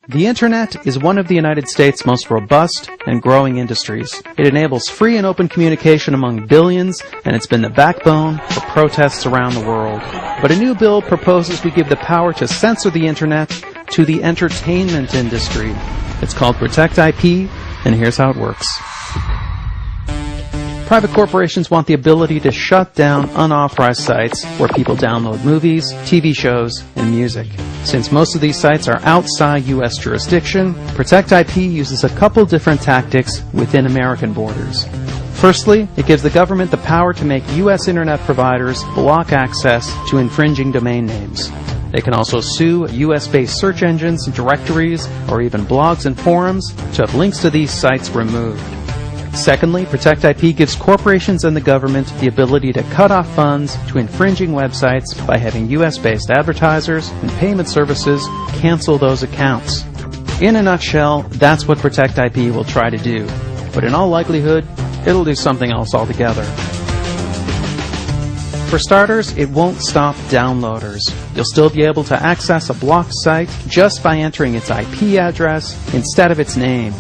The Internet is one of the United States' most robust and growing industries. It enables free and open communication among billions, and it's been the backbone for protests around the world. But a new bill proposes we give the power to censor the Internet to the entertainment industry. It's called Protect IP, and here's how it works. Private corporations want the ability to shut down unauthorized sites where people download movies, TV shows, and music. Since most of these sites are outside U.S. jurisdiction, Protect IP uses a couple different tactics within American borders. Firstly, it gives the government the power to make U.S. Internet providers block access to infringing domain names. They can also sue U.S.-based search engines, directories, or even blogs and forums to have links to these sites removed. Secondly, Protect IP gives corporations and the government the ability to cut off funds to infringing websites by having U.S.-based advertisers and payment services cancel those accounts. In a nutshell, that's what Protect IP will try to do. But in all likelihood, it'll do something else altogether. For starters, it won't stop downloaders. You'll still be able to access a blocked site just by entering its IP address instead of its name.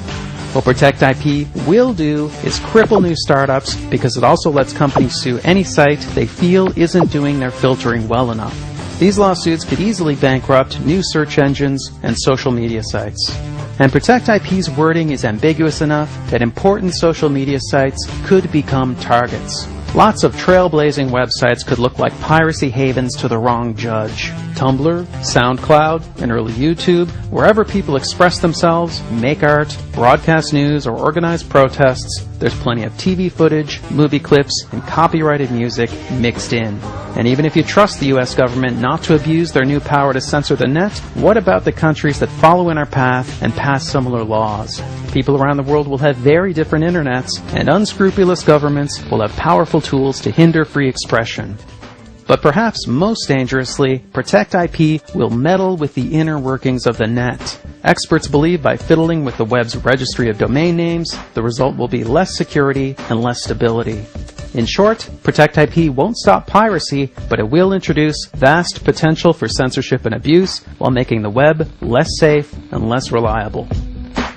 What Protect IP will do is cripple new startups because it also lets companies sue any site they feel isn't doing their filtering well enough. These lawsuits could easily bankrupt new search engines and social media sites. And Protect IP's wording is ambiguous enough that important social media sites could become targets. Lots of trailblazing websites could look like piracy havens to the wrong judge. Tumblr, SoundCloud, and early YouTube, wherever people express themselves, make art, broadcast news, or organize protests, there's plenty of TV footage, movie clips, and copyrighted music mixed in. And even if you trust the U.S. government not to abuse their new power to censor the net, what about the countries that follow in our path and pass similar laws? People around the world will have very different internets, and unscrupulous governments will have powerful tools to hinder free expression. But perhaps most dangerously, Protect IP will meddle with the inner workings of the net. Experts believe by fiddling with the web's registry of domain names, the result will be less security and less stability. In short, Protect IP won't stop piracy, but it will introduce vast potential for censorship and abuse while making the web less safe and less reliable.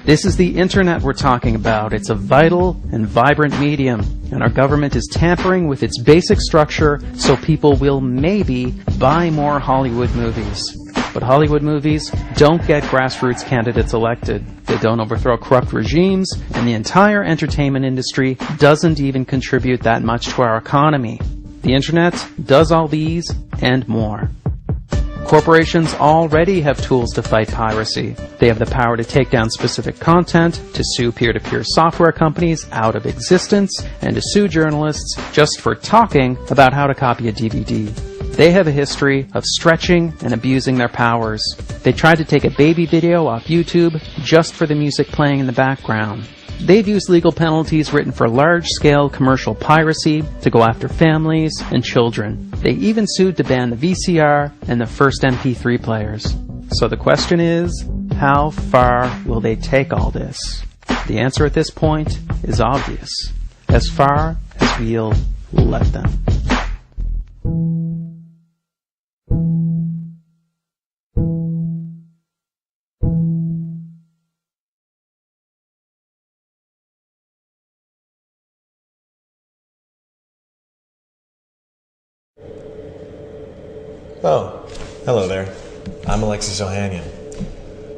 This is the Internet we're talking about. It's a vital and vibrant medium, and our government is tampering with its basic structure so people will maybe buy more Hollywood movies. But Hollywood movies don't get grassroots candidates elected. They don't overthrow corrupt regimes, and the entire entertainment industry doesn't even contribute that much to our economy. The Internet does all these and more. Corporations already have tools to fight piracy. They have the power to take down specific content, to sue peer-to-peer software companies out of existence, and to sue journalists just for talking about how to copy a DVD. They have a history of stretching and abusing their powers. They tried to take a baby video off YouTube just for the music playing in the background. They've used legal penalties written for large-scale commercial piracy to go after families and children. They even sued to ban the VCR and the first MP3 players. So the question is, how far will they take all this? The answer at this point is obvious. As far as we'll let them. Oh, hello there. I'm Alexis Ohanian.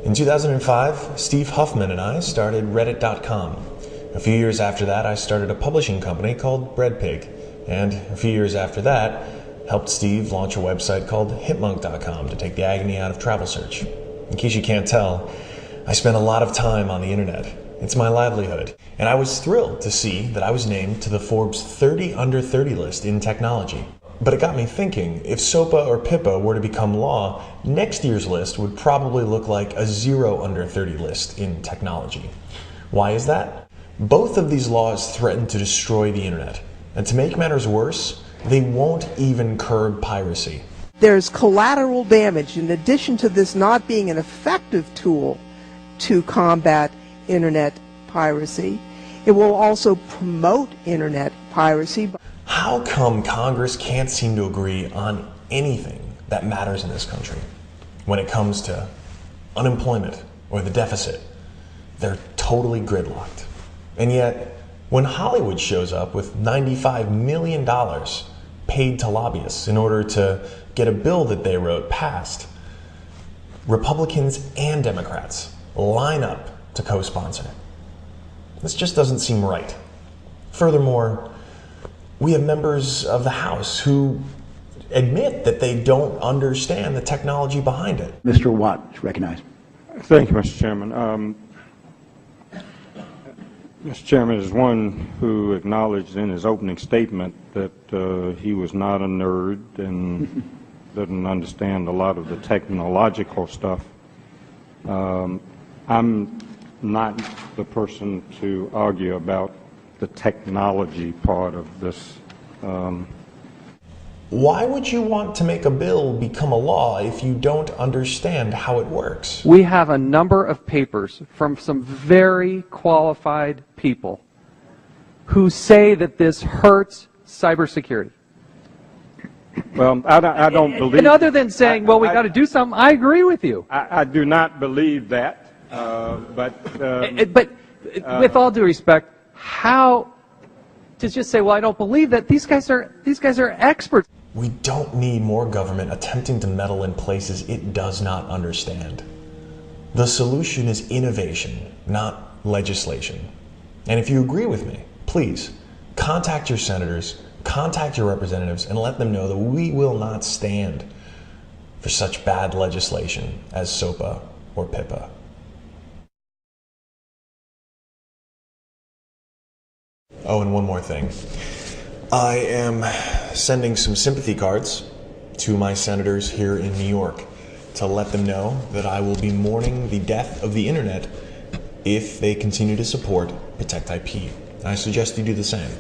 In 2005, Steve Huffman and I started Reddit.com. A few years after that, I started a publishing company called Breadpig. And a few years after that, helped Steve launch a website called Hitmonk.com to take the agony out of travel search. In case you can't tell, I spent a lot of time on the internet. It's my livelihood. And I was thrilled to see that I was named to the Forbes 30 Under 30 list in technology. But it got me thinking, if SOPA or PIPA were to become law, next year's list would probably look like a 0 under 30 list in technology. Why is that? Both of these laws threaten to destroy the internet. And to make matters worse, they won't even curb piracy. There's collateral damage. In addition to this not being an effective tool to combat internet piracy, it will also promote internet piracy. How come Congress can't seem to agree on anything that matters in this country when it comes to unemployment, or the deficit. They're totally gridlocked. And yet, when Hollywood shows up with $95 million paid to lobbyists in order to get a bill that they wrote passed, Republicans and Democrats line up to co-sponsor. This just doesn't seem right. Furthermore, we have members of the House who admit that they don't understand the technology behind it. Mr. Watt is recognized. Thank you, Mr. Chairman. Mr. Chairman, as one who acknowledged in his opening statement that he was not a nerd and didn't understand a lot of the technological stuff, I'm not the person to argue about the technology part of this. Why would you want to make a bill become a law if you don't understand how it works? We have a number of papers from some very qualified people who say that this hurts cybersecurity. Well, I don't believe... And other than saying, well, we got to do something, I agree with you. I do not believe that, but with all due respect, how to just say, well, I don't believe that, these guys are experts. We don't need more government attempting to meddle in places it does not understand. The solution is innovation, not legislation. And if you agree with me, please contact your senators, contact your representatives, and let them know that we will not stand for such bad legislation as SOPA or PIPA. Oh, and one more thing. I am sending some sympathy cards to my senators here in New York to let them know that I will be mourning the death of the internet if they continue to support Protect IP. I suggest you do the same.